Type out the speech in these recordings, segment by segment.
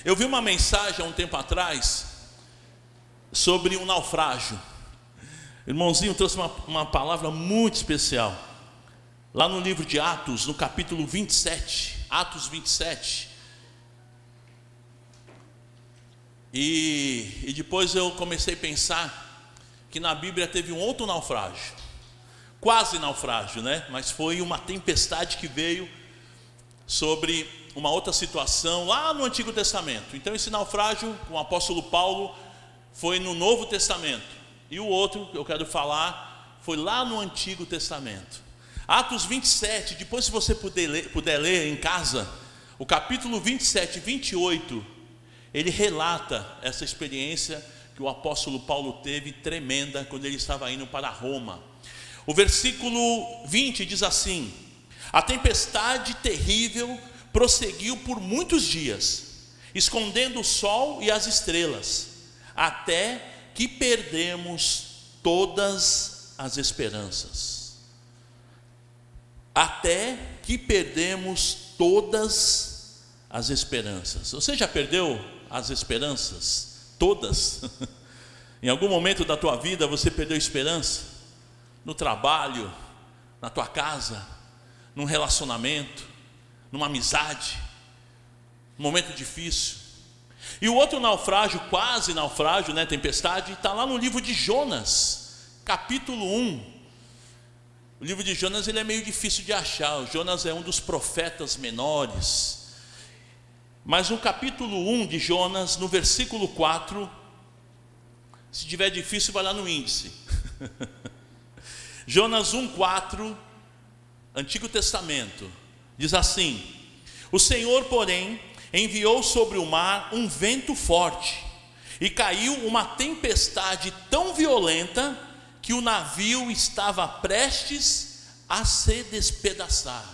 Eu vi uma mensagem há um tempo atrás sobre um naufrágio. O irmãozinho trouxe uma palavra muito especial. Lá no livro de Atos, no capítulo 27, Atos 27. E depois eu comecei a pensar que na Bíblia teve um outro naufrágio. Quase naufrágio, né? Mas foi uma tempestade que veio sobre uma outra situação lá no Antigo Testamento. Então esse naufrágio com o apóstolo Paulo foi no Novo Testamento. E o outro que eu quero falar foi lá no Antigo Testamento. Atos 27, depois se você puder ler em casa, o capítulo 27 e 28, ele relata essa experiência que o apóstolo Paulo teve, tremenda, quando ele estava indo para Roma. O versículo 20 diz assim: a tempestade terrível prosseguiu por muitos dias, escondendo o sol e as estrelas, até que perdemos todas as esperanças. Até que perdemos todas as esperanças. Você já perdeu as esperanças? Todas? Em algum momento da tua vida você perdeu esperança? No trabalho, na tua casa, num relacionamento, numa amizade, num momento difícil. E o outro naufrágio, quase naufrágio, né, tempestade, está lá no livro de Jonas, capítulo 1. O livro de Jonas ele é meio difícil de achar. O Jonas é um dos profetas menores. Mas no capítulo 1 de Jonas, no versículo 4, se tiver difícil, vai lá no índice. Jonas 1,4, Antigo Testamento, diz assim: o Senhor, porém, enviou sobre o mar um vento forte, e caiu uma tempestade tão violenta que o navio estava prestes a se despedaçar.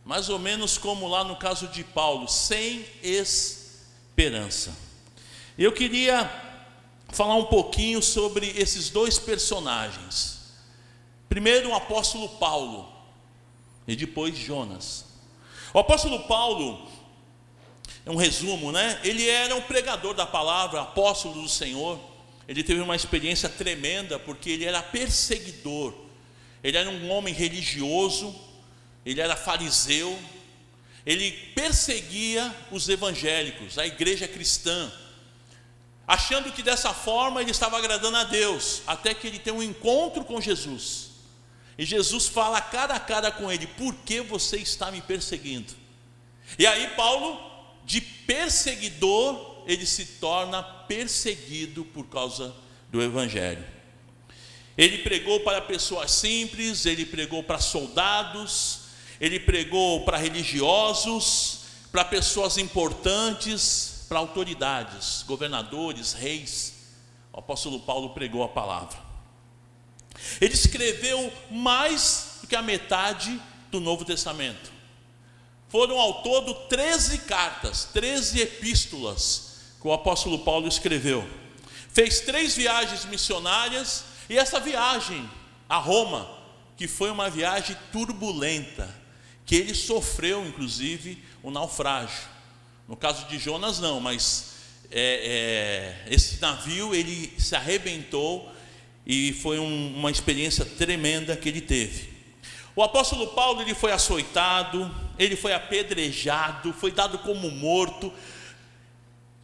Mais ou menos como lá no caso de Paulo, sem esperança. Eu queria falar um pouquinho sobre esses dois personagens. Primeiro o apóstolo Paulo e depois Jonas. O apóstolo Paulo, é um resumo, né? Ele era um pregador da palavra, apóstolo do Senhor. Ele teve uma experiência tremenda, porque ele era perseguidor. Ele era um homem religioso, ele era fariseu. Ele perseguia os evangélicos, a igreja cristã, achando que dessa forma ele estava agradando a Deus, até que ele tem um encontro com Jesus. E Jesus fala cara a cara com ele: por que você está me perseguindo? E aí Paulo, de perseguidor, ele se torna perseguido por causa do evangelho. Ele pregou para pessoas simples, ele pregou para soldados, ele pregou para religiosos, para pessoas importantes, para autoridades, governadores, reis. O apóstolo Paulo pregou a palavra. Ele escreveu mais do que a metade do Novo Testamento. Foram ao todo 13 cartas, 13 epístolas que o apóstolo Paulo escreveu. Fez 3 viagens missionárias, e essa viagem a Roma, que foi uma viagem turbulenta, que ele sofreu inclusive um naufrágio. No caso de Jonas não, mas esse navio ele se arrebentou, e foi uma experiência tremenda que ele teve. O apóstolo Paulo ele foi açoitado, ele foi apedrejado, foi dado como morto.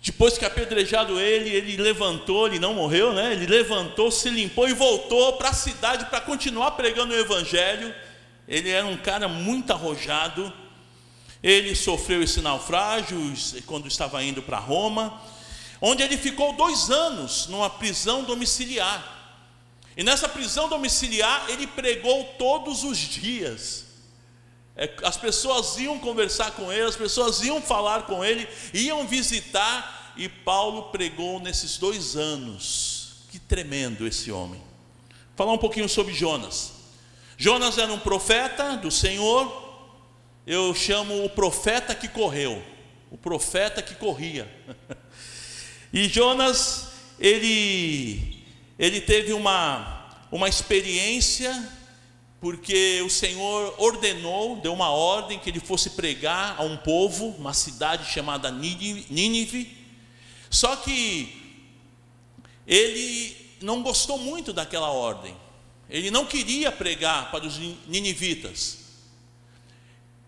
Depois que apedrejado ele levantou, ele não morreu, né? Ele levantou, se limpou e voltou para a cidade para continuar pregando o evangelho. Ele era um cara muito arrojado. Ele sofreu esse naufrágio quando estava indo para Roma, onde ele ficou 2 anos numa prisão domiciliar. E nessa prisão domiciliar ele pregou todos os dias. As pessoas iam conversar com ele, as pessoas iam falar com ele, iam visitar, e Paulo pregou nesses 2 anos. Que tremendo esse homem. Falar um pouquinho sobre Jonas. Jonas era um profeta do Senhor. Eu chamo o profeta que correu, o profeta que corria. E Jonas, ele teve uma experiência porque o Senhor ordenou, deu uma ordem que ele fosse pregar a um povo, uma cidade chamada Nínive. Só que ele não gostou muito daquela ordem. Ele não queria pregar para os ninivitas.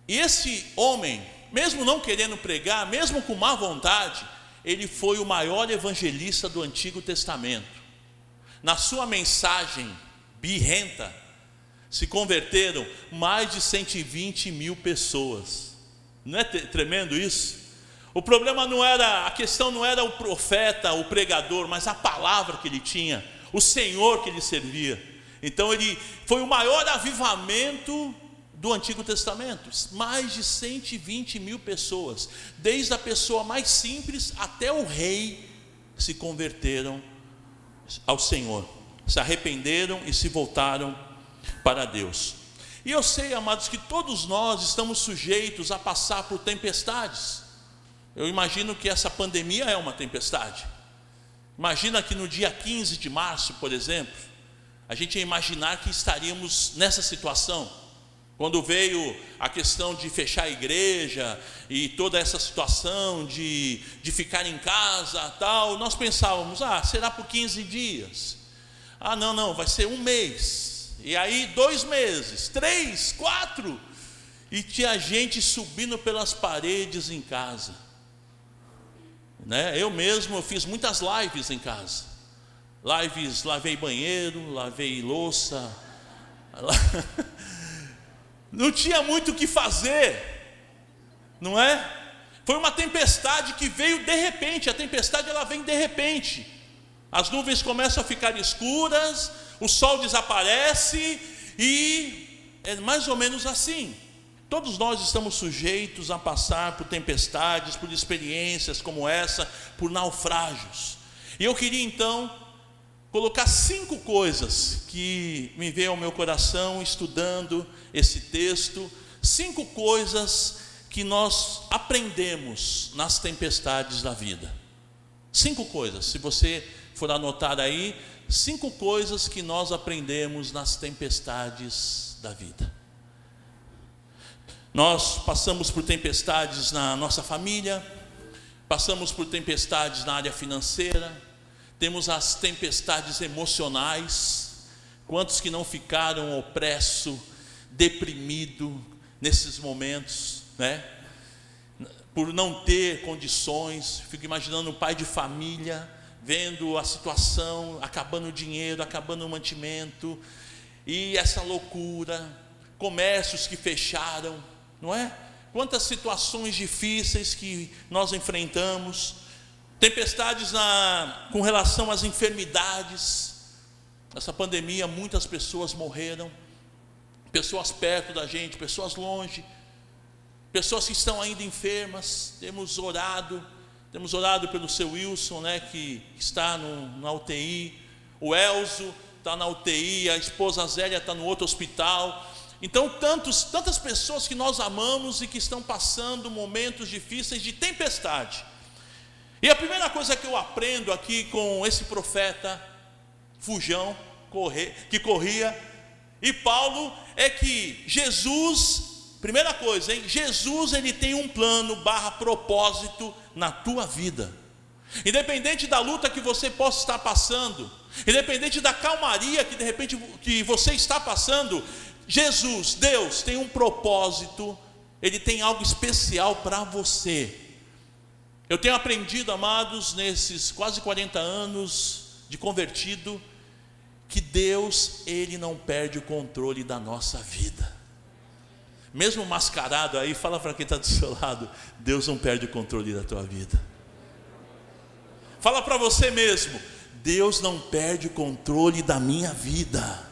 E esse homem, mesmo não querendo pregar, mesmo com má vontade, ele foi o maior evangelista do Antigo Testamento. Na sua mensagem birrenta, se converteram mais de 120 mil pessoas. Não é tremendo isso? O problema não era, a questão não era o profeta, o pregador, mas a palavra que ele tinha, o Senhor que ele servia. Então ele foi o maior avivamento do Antigo Testamento. Mais de 120 mil pessoas, desde a pessoa mais simples até o rei, se converteram ao Senhor, se arrependeram e se voltaram para Deus. E eu sei, amados, que todos nós estamos sujeitos a passar por tempestades. Eu imagino que essa pandemia é uma tempestade. Imagina que no dia 15 de março, por exemplo, a gente ia imaginar que estaríamos nessa situação. Quando veio a questão de fechar a igreja e toda essa situação de ficar em casa, tal, nós pensávamos, será por 15 dias? Não, vai ser um mês. E aí 2 meses, 3, 4. E tinha gente subindo pelas paredes em casa. Eu mesmo fiz muitas lives em casa. Lavei banheiro, lavei louça. Não tinha muito o que fazer, não é? Foi uma tempestade que veio de repente. A tempestade ela vem de repente. As nuvens começam a ficar escuras, o sol desaparece e é mais ou menos assim. Todos nós estamos sujeitos a passar por tempestades, por experiências como essa, por naufrágios. E eu queria então colocar 5 coisas que me veio ao meu coração estudando esse texto. 5 coisas que nós aprendemos nas tempestades da vida. 5 coisas, se você for anotar aí, 5 coisas que nós aprendemos nas tempestades da vida. Nós passamos por tempestades na nossa família, passamos por tempestades na área financeira, temos as tempestades emocionais. Quantos que não ficaram opressos, deprimidos nesses momentos, por não ter condições. Fico imaginando um pai de família, vendo a situação, acabando o dinheiro, acabando o mantimento, e essa loucura, comércios que fecharam, não é? Quantas situações difíceis que nós enfrentamos, tempestades com relação às enfermidades. Essa pandemia, muitas pessoas morreram, pessoas perto da gente, pessoas longe, pessoas que estão ainda enfermas. Temos orado pelo seu Wilson, que está na UTI, o Elzo está na UTI, a esposa Zélia está no outro hospital. Então tantas pessoas que nós amamos e que estão passando momentos difíceis de tempestade. E a primeira coisa que eu aprendo aqui com esse profeta fujão, que corria, e Paulo, é que Jesus, primeira coisa, Jesus ele tem um plano / propósito na tua vida. Independente da luta que você possa estar passando, independente da calmaria que de repente que você está passando, Jesus, Deus, tem um propósito, Ele tem algo especial para você. Eu tenho aprendido, amados, nesses quase 40 anos de convertido, que Deus, Ele não perde o controle da nossa vida. Mesmo mascarado aí, fala para quem está do seu lado, Deus não perde o controle da tua vida. Fala para você mesmo, Deus não perde o controle da minha vida.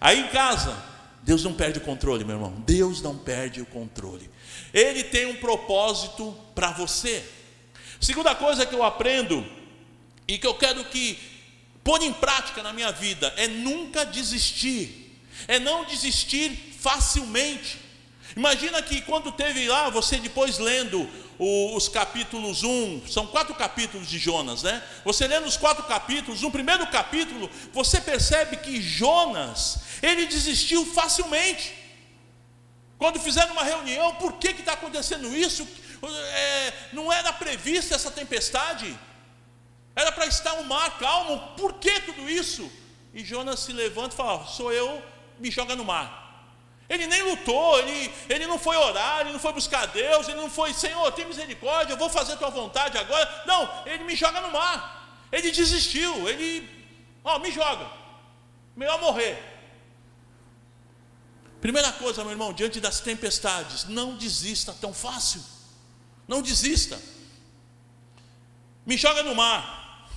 Aí em casa, Deus não perde o controle, meu irmão. Deus não perde o controle. Ele tem um propósito para você. Segunda coisa que eu aprendo e que eu quero pôr em prática na minha vida é nunca desistir. É não desistir facilmente. Imagina que quando teve lá, você depois lendo os capítulos 1, são 4 capítulos de Jonas, né? Você lendo os 4 capítulos, no primeiro capítulo, você percebe que Jonas, ele desistiu facilmente. Quando fizeram uma reunião, por que está acontecendo isso? Não era prevista essa tempestade, era para estar um mar calmo, por que tudo isso? E Jonas se levanta e fala: sou eu, me joga no mar. Ele nem lutou, ele não foi orar, ele não foi buscar Deus, ele não foi: Senhor, tem misericórdia, eu vou fazer a tua vontade agora. Não, ele me joga no mar. Ele desistiu, me joga, melhor morrer. Primeira coisa, meu irmão, diante das tempestades, não desista tão fácil. Não desista. Me joga no mar.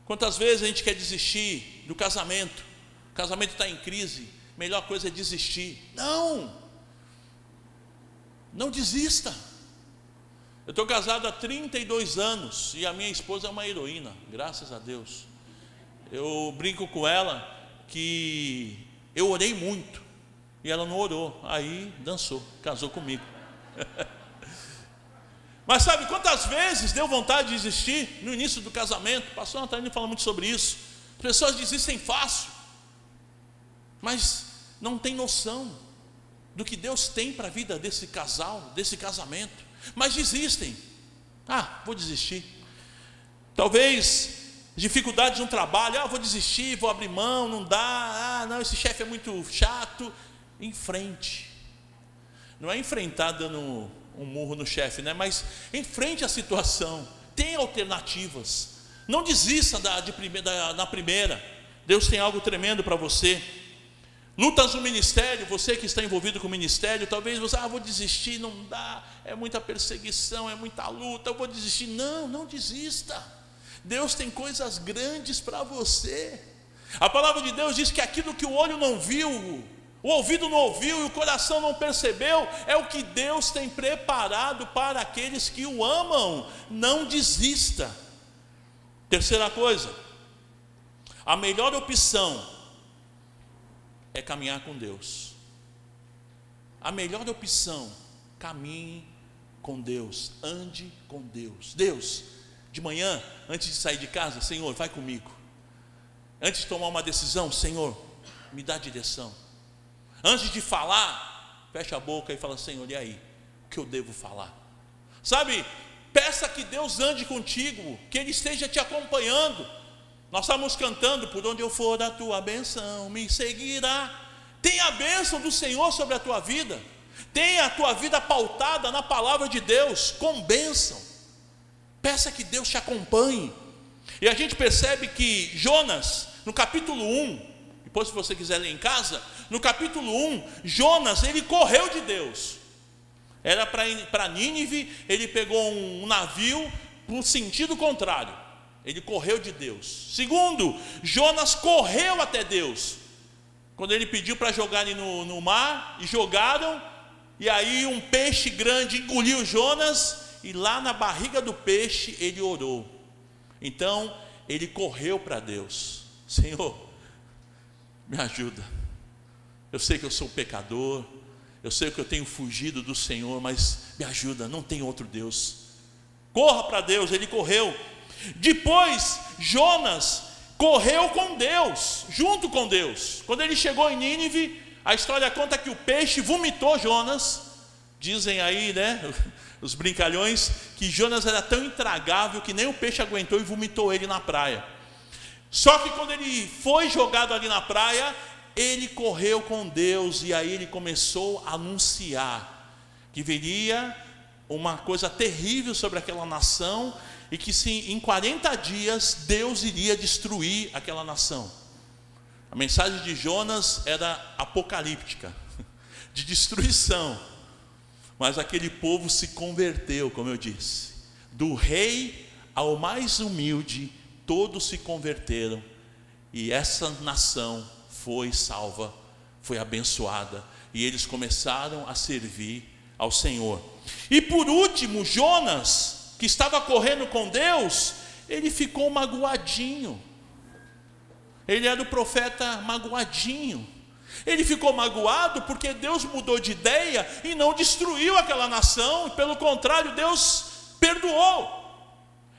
Quantas vezes a gente quer desistir do casamento? O casamento está em crise. Melhor coisa é desistir. Não desista. Eu estou casado há 32 anos e a minha esposa é uma heroína, graças a Deus. Eu brinco com ela que eu orei muito e ela não orou, aí dançou, casou comigo. Mas sabe quantas vezes deu vontade de desistir no início do casamento? O pastor Natalino fala muito sobre isso. As pessoas desistem fácil, mas não tem noção do que Deus tem para a vida desse casal, desse casamento, mas desistem. Vou desistir. Talvez dificuldades no trabalho, vou desistir, vou abrir mão, não dá, não, esse chefe é muito chato. Enfrente. Não é enfrentar dando um murro no chefe, né? Mas enfrente a situação, tem alternativas. Não desista na primeira. Deus tem algo tremendo para você. Lutas no ministério, você que está envolvido com o ministério, talvez você, vou desistir, não dá, é muita perseguição, é muita luta, eu vou desistir. Não desista. Deus tem coisas grandes para você. A palavra de Deus diz que aquilo que o olho não viu, o ouvido não ouviu e o coração não percebeu, é o que Deus tem preparado para aqueles que o amam. Não desista. Terceira coisa, a melhor opção é caminhar com Deus. A melhor opção, caminhe com Deus, ande com Deus. Deus, de manhã, antes de sair de casa, Senhor, vai comigo. Antes de tomar uma decisão, Senhor, me dá direção. Antes de falar, fecha a boca e fala: Senhor, e aí? O que eu devo falar? Sabe, peça que Deus ande contigo, que Ele esteja te acompanhando. Nós estamos cantando: por onde eu for, a tua bênção me seguirá. Tem a bênção do Senhor sobre a tua vida. Tem a tua vida pautada na palavra de Deus, com bênção. Peça que Deus te acompanhe. E a gente percebe que Jonas, no capítulo 1, depois se você quiser ler em casa, no capítulo 1, Jonas, ele correu de Deus. Era para ir para Nínive, ele pegou um navio no sentido contrário. Ele correu de Deus. Segundo, Jonas correu até Deus. Quando ele pediu para jogarem no mar, e jogaram, e aí um peixe grande engoliu Jonas, e lá na barriga do peixe ele orou. Então ele correu para Deus: Senhor, me ajuda. Eu sei que eu sou pecador, eu sei que eu tenho fugido do Senhor, mas me ajuda, não tem outro Deus. Corra para Deus. Ele correu. Depois Jonas correu com Deus, junto com Deus. Quando ele chegou em Nínive, a história conta que o peixe vomitou Jonas. Dizem aí, né, os brincalhões, que Jonas era tão intragável que nem o peixe aguentou e vomitou ele na praia. Só que quando ele foi jogado ali na praia, ele correu com Deus, e aí ele começou a anunciar que viria uma coisa terrível sobre aquela nação, e que em 40 dias Deus iria destruir aquela nação. A mensagem de Jonas era apocalíptica, de destruição. Mas aquele povo se converteu, como eu disse. Do rei ao mais humilde, todos se converteram. E essa nação foi salva, foi abençoada. E eles começaram a servir ao Senhor. E por último, Jonas, que estava correndo com Deus, ele ficou magoadinho. Ele era o profeta magoadinho. Ele ficou magoado porque Deus mudou de ideia e não destruiu aquela nação, pelo contrário, Deus perdoou.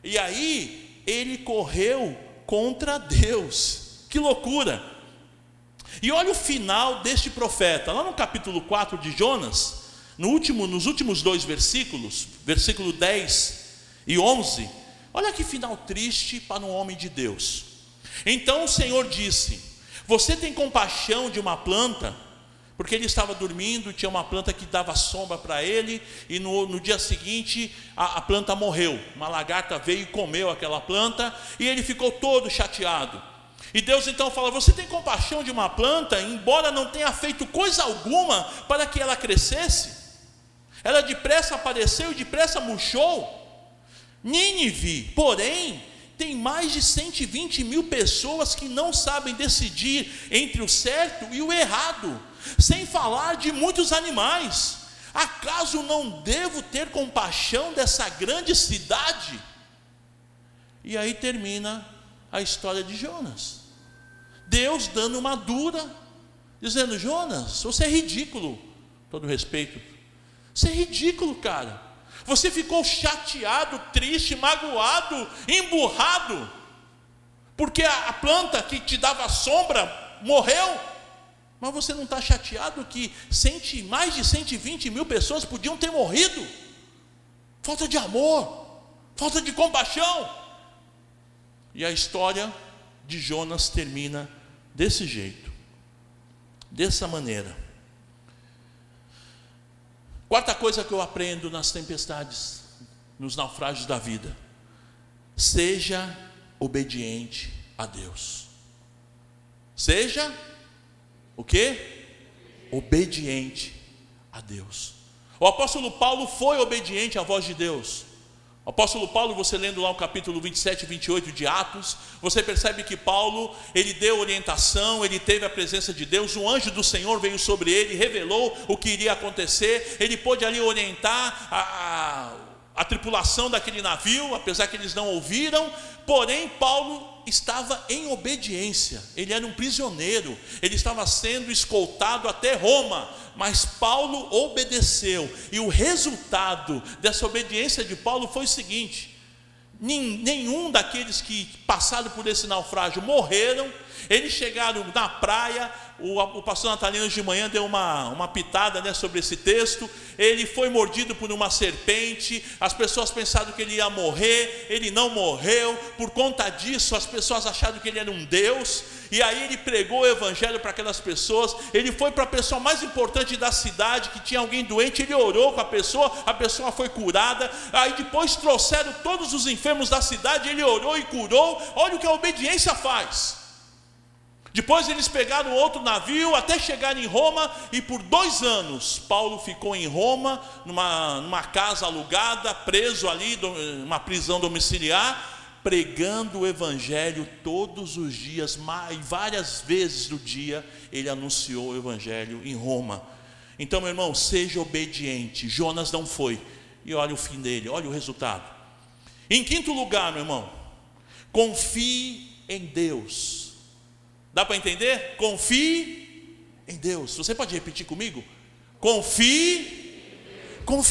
E aí ele correu contra Deus. Que loucura! E olha o final deste profeta, lá no capítulo 4 de Jonas, nos últimos 2 versículos, versículo 10 e 11, olha que final triste para um homem de Deus. Então o Senhor disse: você tem compaixão de uma planta? Porque ele estava dormindo, tinha uma planta que dava sombra para ele, e no dia seguinte a planta morreu. Uma lagarta veio e comeu aquela planta, e ele ficou todo chateado. E Deus então fala: você tem compaixão de uma planta, embora não tenha feito coisa alguma para que ela crescesse? Ela depressa apareceu e depressa murchou. Nínive, porém, tem mais de 120 mil pessoas que não sabem decidir entre o certo e o errado, sem falar de muitos animais. Acaso não devo ter compaixão dessa grande cidade? E aí termina a história de Jonas. Deus dando uma dura, dizendo: Jonas, você é ridículo. Todo respeito, você é ridículo, cara. Você ficou chateado, triste, magoado, emburrado, porque a planta que te dava sombra morreu. Mas você não está chateado que mais de 120 mil pessoas podiam ter morrido? Falta de amor, falta de compaixão. E a história de Jonas termina desse jeito, dessa maneira. Quarta coisa que eu aprendo nas tempestades, nos naufrágios da vida: seja obediente a Deus. Seja o quê? Obediente a Deus. O apóstolo Paulo foi obediente à voz de Deus. O apóstolo Paulo, você lendo lá o capítulo 27 e 28 de Atos, você percebe que Paulo, ele deu orientação, ele teve a presença de Deus, um anjo do Senhor veio sobre ele, revelou o que iria acontecer, ele pôde ali orientar a tripulação daquele navio, apesar que eles não ouviram. Porém Paulo estava em obediência, ele era um prisioneiro, ele estava sendo escoltado até Roma, mas Paulo obedeceu, e o resultado dessa obediência de Paulo foi o seguinte: nenhum daqueles que passaram por esse naufrágio morreram. Eles chegaram na praia, o pastor Natalino de manhã deu uma pitada, né, sobre esse texto. Ele foi mordido por uma serpente, as pessoas pensaram que ele ia morrer, ele não morreu. Por conta disso, as pessoas acharam que ele era um Deus, e aí ele pregou o evangelho para aquelas pessoas. Ele foi para a pessoa mais importante da cidade, que tinha alguém doente, ele orou com a pessoa foi curada. Aí depois trouxeram todos os enfermos da cidade, ele orou e curou. Olha o que a obediência faz. Depois eles pegaram outro navio até chegar em Roma, e por 2 anos Paulo ficou em Roma, numa casa alugada, preso ali, numa prisão domiciliar, pregando o evangelho todos os dias, várias vezes do dia ele anunciou o evangelho em Roma. Então, meu irmão, seja obediente. Jonas não foi, e olha o fim dele, olha o resultado. Em quinto lugar, meu irmão, confie em Deus. Dá para entender? Confie em Deus. Você pode repetir comigo? Confie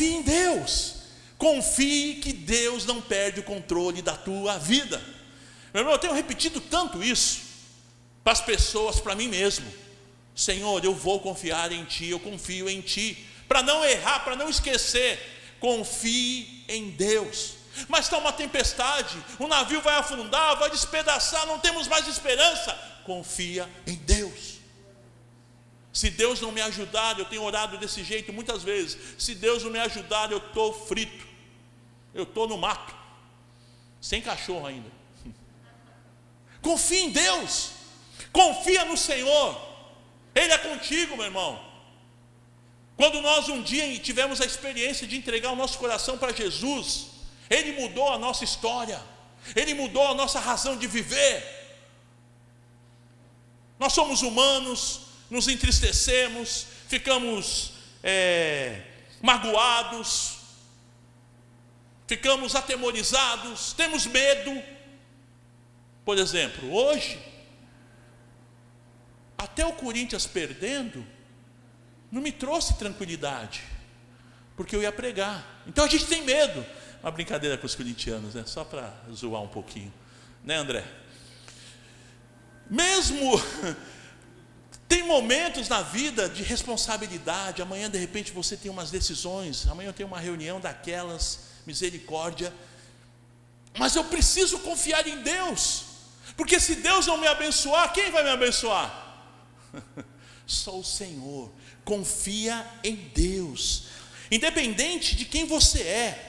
em Deus. Confie que Deus não perde o controle da tua vida. Meu irmão, eu tenho repetido tanto isso para as pessoas, para mim mesmo. Senhor, eu vou confiar em Ti, eu confio em Ti, para não errar, para não esquecer. Confie em Deus. Mas está uma tempestade, o navio vai afundar, vai despedaçar, não temos mais esperança. Confia em Deus. Se Deus não me ajudar, eu tenho orado desse jeito muitas vezes, se Deus não me ajudar, eu estou frito, eu estou no mato, sem cachorro ainda. Confia em Deus, confia no Senhor, Ele é contigo, meu irmão. Quando nós um dia tivemos a experiência de entregar o nosso coração para Jesus, Ele mudou a nossa história, Ele mudou a nossa razão de viver. Nós somos humanos, nos entristecemos, ficamos magoados, ficamos atemorizados, temos medo. Por exemplo, hoje, até o Corinthians perdendo, não me trouxe tranquilidade, porque eu ia pregar. Então a gente tem medo. Uma brincadeira com os corintianos, né? Só para zoar um pouquinho, né, André? Mesmo tem momentos na vida de responsabilidade. Amanhã de repente você tem umas decisões, amanhã eu tenho uma reunião daquelas, misericórdia, mas eu preciso confiar em Deus, porque se Deus não me abençoar, quem vai me abençoar? Só o Senhor. Confia em Deus, independente de quem você é.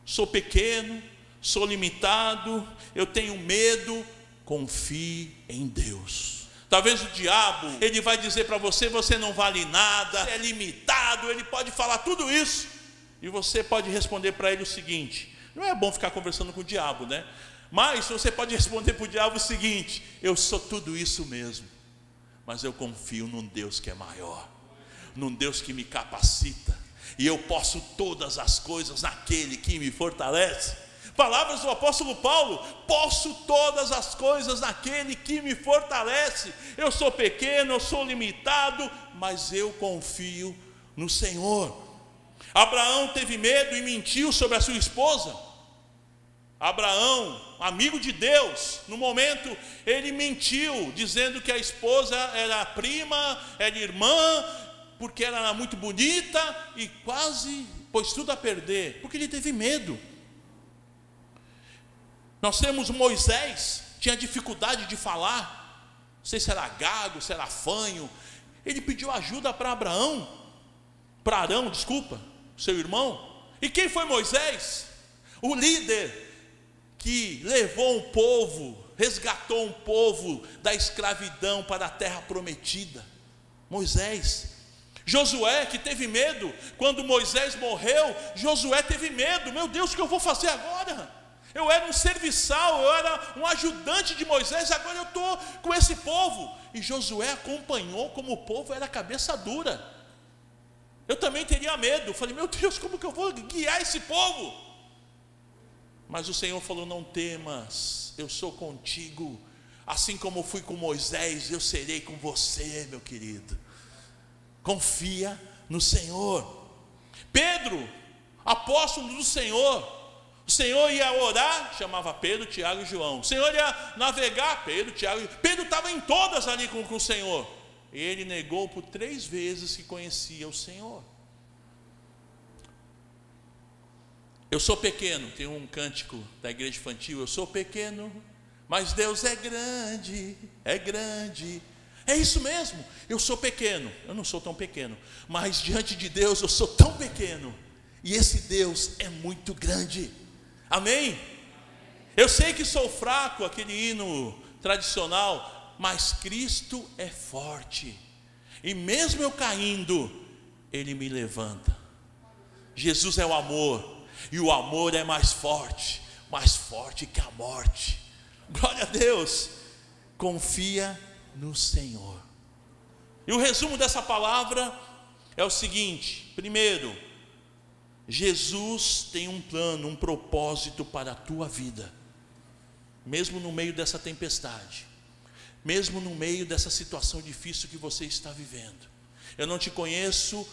Sou pequeno, sou limitado, eu tenho medo. Confie em Deus. Talvez o diabo, ele vai dizer para você: você não vale nada, é limitado. Ele pode falar tudo isso, e você pode responder para ele o seguinte: não é bom ficar conversando com o diabo, né? Mas você pode responder para o diabo o seguinte: eu sou tudo isso mesmo, mas eu confio num Deus que é maior, num Deus que me capacita, e eu posso todas as coisas naquele que me fortalece. Palavras do apóstolo Paulo: posso todas as coisas naquele que me fortalece. Eu sou pequeno, eu sou limitado, mas eu confio no Senhor. Abraão teve medo e mentiu sobre a sua esposa. Abraão, amigo de Deus, no momento ele mentiu, dizendo que a esposa era prima, era irmã, porque ela era muito bonita, e quase pôs tudo a perder, porque ele teve medo. Nós temos Moisés, tinha dificuldade de falar, não sei se era gago, se era fanho. Ele pediu ajuda para Arão, seu irmão. E quem foi Moisés? O líder que levou um povo, resgatou um povo da escravidão para a terra prometida. Moisés. Josué, que teve medo, quando Moisés morreu, Josué teve medo. Meu Deus, o que eu vou fazer agora? Eu era um serviçal, eu era um ajudante de Moisés, agora eu estou com esse povo. E Josué acompanhou como o povo era cabeça dura. Eu também teria medo. Eu falei: meu Deus, como que eu vou guiar esse povo? Mas o Senhor falou: não temas, eu sou contigo. Assim como fui com Moisés, eu serei com você, meu querido. Confia no Senhor. Pedro, apóstolo do Senhor. O Senhor ia orar, chamava Pedro, Tiago e João. O Senhor ia navegar, Pedro, Tiago. Pedro estava em todas ali com o Senhor. Ele negou por 3 vezes que conhecia o Senhor. Eu sou pequeno, tem um cântico da igreja infantil: eu sou pequeno, mas Deus é grande, é grande. É isso mesmo, eu sou pequeno, eu não sou tão pequeno, mas diante de Deus eu sou tão pequeno, e esse Deus é muito grande. Amém? Eu sei que sou fraco, aquele hino tradicional, mas Cristo é forte, e mesmo eu caindo, Ele me levanta. Jesus é o amor, e o amor é mais forte que a morte. Glória a Deus. Confia no Senhor. E o resumo dessa palavra é o seguinte: primeiro, Jesus tem um plano, um propósito para a tua vida, mesmo no meio dessa tempestade, mesmo no meio dessa situação difícil que você está vivendo. Eu não te conheço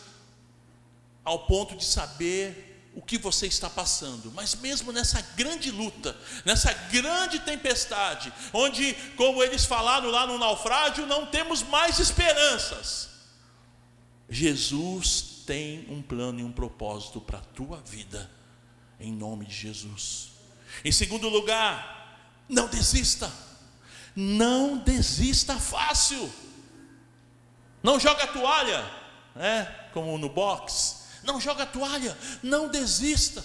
ao ponto de saber o que você está passando, mas mesmo nessa grande luta, nessa grande tempestade, onde, como eles falaram lá no naufrágio, não temos mais esperanças, Jesus tem um plano e um propósito para a tua vida, em nome de Jesus. Em segundo lugar, não desista. Não desista fácil. Não joga a toalha, como no boxe. Não joga a toalha, não desista.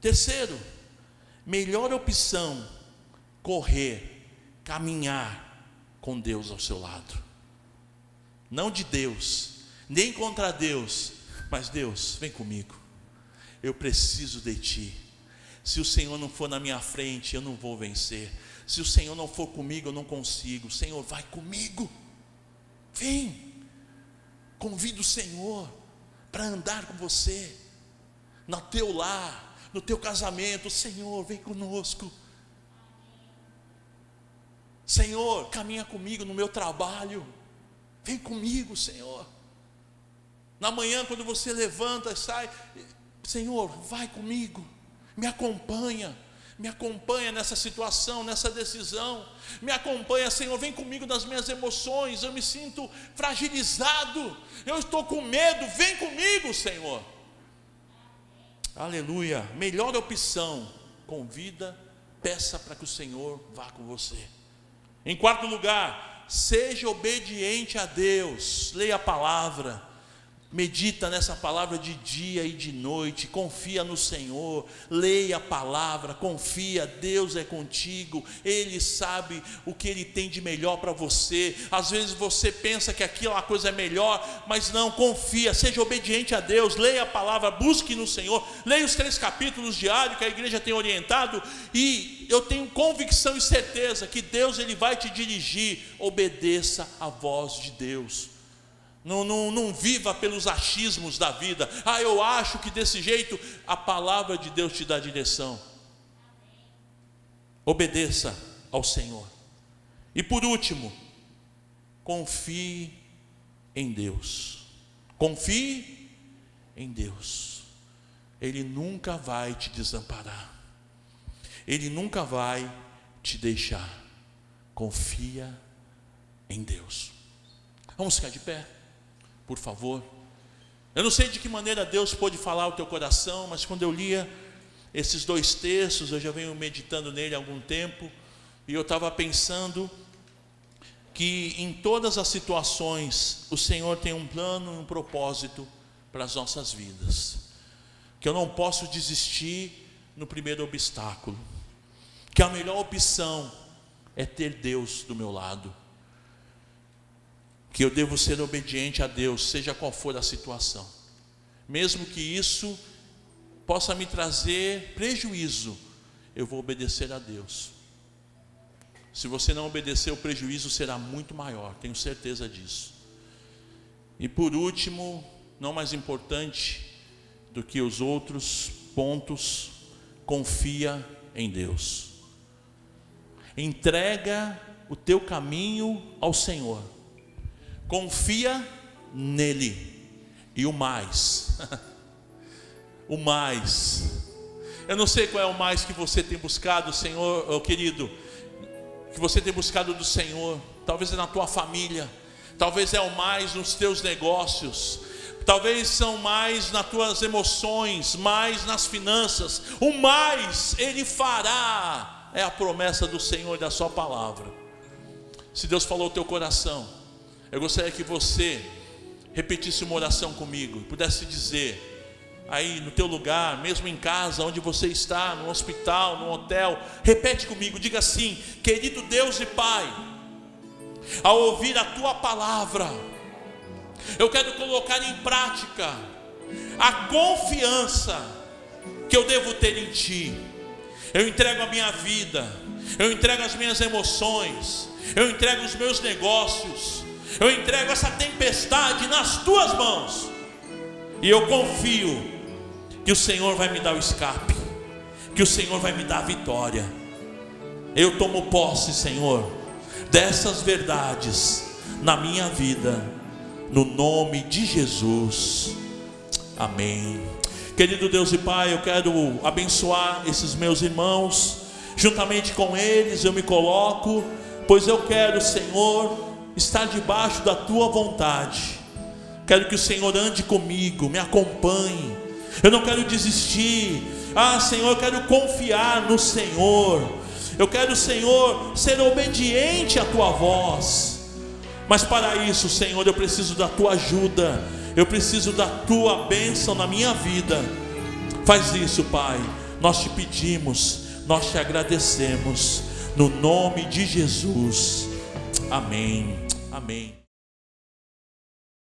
Terceiro, melhor opção: correr, caminhar com Deus ao seu lado. Não de Deus, nem contra Deus, mas Deus, vem comigo, eu preciso de Ti. Se o Senhor não for na minha frente, eu não vou vencer. Se o Senhor não for comigo, eu não consigo. Senhor, vai comigo. Vem, convida o Senhor para andar com você, no teu lar, no teu casamento. Senhor, vem conosco. Senhor, caminha comigo no meu trabalho, vem comigo, Senhor. Na manhã, quando você levanta e sai, Senhor, vai comigo, me acompanha nessa situação, nessa decisão, me acompanha, Senhor, vem comigo nas minhas emoções, eu me sinto fragilizado, eu estou com medo, vem comigo, Senhor. Aleluia. Melhor opção, convida, peça para que o Senhor vá com você. Em quarto lugar, seja obediente a Deus, leia a palavra, medita nessa palavra de dia e de noite, confia no Senhor, leia a palavra, confia, Deus é contigo, Ele sabe o que Ele tem de melhor para você. Às vezes você pensa que aquela coisa é melhor, mas não, confia, seja obediente a Deus, leia a palavra, busque no Senhor, leia os 3 capítulos diários que a igreja tem orientado, e eu tenho convicção e certeza que Deus, Ele vai te dirigir. Obedeça a voz de Deus. Não viva pelos achismos da vida. Eu acho que desse jeito. A palavra de Deus te dá direção. Obedeça ao Senhor. E por último, confie em Deus. Confie em Deus. Ele nunca vai te desamparar. Ele nunca vai te deixar. Confia em Deus. Vamos ficar de pé, por favor. Eu não sei de que maneira Deus pôde falar ao teu coração, mas quando eu lia esses 2 textos, eu já venho meditando nele há algum tempo, e eu estava pensando que em todas as situações o Senhor tem um plano e um propósito para as nossas vidas, que eu não posso desistir no primeiro obstáculo, que a melhor opção é ter Deus do meu lado, que eu devo ser obediente a Deus, seja qual for a situação, mesmo que isso possa me trazer prejuízo, eu vou obedecer a Deus. Se você não obedecer, o prejuízo será muito maior, tenho certeza disso. E por último, não mais importante do que os outros pontos, confia em Deus. Entrega o teu caminho ao Senhor, confia nele, e o mais, o mais, eu não sei qual é o mais que você tem buscado, Senhor, querido, que você tem buscado do Senhor. Talvez é na tua família, talvez é o mais nos teus negócios, talvez são mais nas tuas emoções, mais nas finanças. O mais Ele fará, é a promessa do Senhor e da sua palavra. Se Deus falou ao teu coração, eu gostaria que você repetisse uma oração comigo, pudesse dizer aí no teu lugar, mesmo em casa, onde você está, no hospital, no hotel, repete comigo, diga assim: querido Deus e Pai, ao ouvir a tua palavra, eu quero colocar em prática a confiança que eu devo ter em Ti. Eu entrego a minha vida, eu entrego as minhas emoções, eu entrego os meus negócios, eu entrego essa tempestade nas Tuas mãos, e eu confio que o Senhor vai me dar o escape, que o Senhor vai me dar a vitória. Eu tomo posse, Senhor, dessas verdades na minha vida, no nome de Jesus, amém. Querido Deus e Pai, eu quero abençoar esses meus irmãos, juntamente com eles eu me coloco, pois eu quero, Senhor, estar debaixo da Tua vontade. Quero que o Senhor ande comigo, me acompanhe. Eu não quero desistir. Senhor, eu quero confiar no Senhor. Eu quero, Senhor, ser obediente à Tua voz. Mas para isso, Senhor, eu preciso da Tua ajuda. Eu preciso da Tua bênção na minha vida. Faz isso, Pai. Nós te pedimos, nós te agradecemos. No nome de Jesus. Amém. Amém.